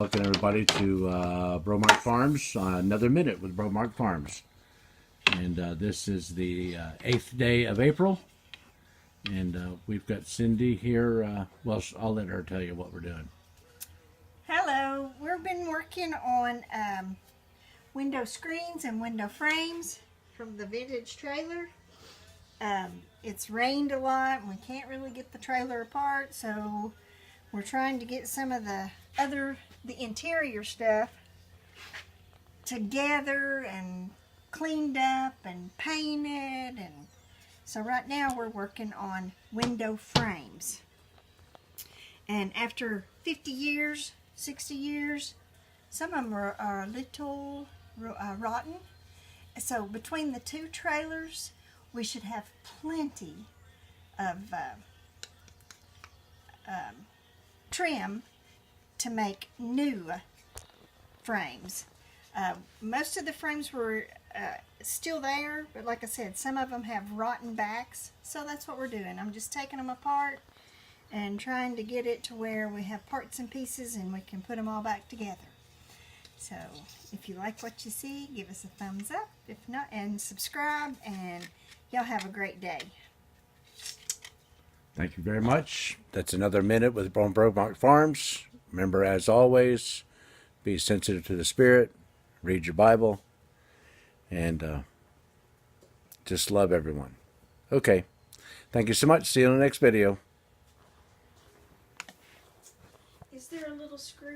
Welcome everybody to Bromark Farms, another minute with Bromark Farms. And this is the 8th day of April. And we've got Cindy here. Well, I'll let her tell you what we're doing. Hello, we've been working on window screens and window frames from the vintage trailer. It's rained a lot and we can't really get the trailer apart, so we're trying to get some of the interior stuff together and cleaned up and painted. And so right now we're working on window frames. And after 50 years, 60 years, some of them are a little rotten. So between the two trailers, we should have plenty of trim to make new frames. Most of the frames were still there, but like I said, some of them have rotten backs. So that's what we're doing. I'm just taking them apart and trying to get it to where we have parts and pieces and we can put them all back together. So if you like what you see, give us a thumbs up. If not, and subscribe, and y'all have a great day. Thank you very much. That's another minute with Bromark Farms. Remember, as always, be sensitive to the Spirit, read your Bible, and just love everyone. Okay. Thank you so much. See you in the next video. Is there a little screw?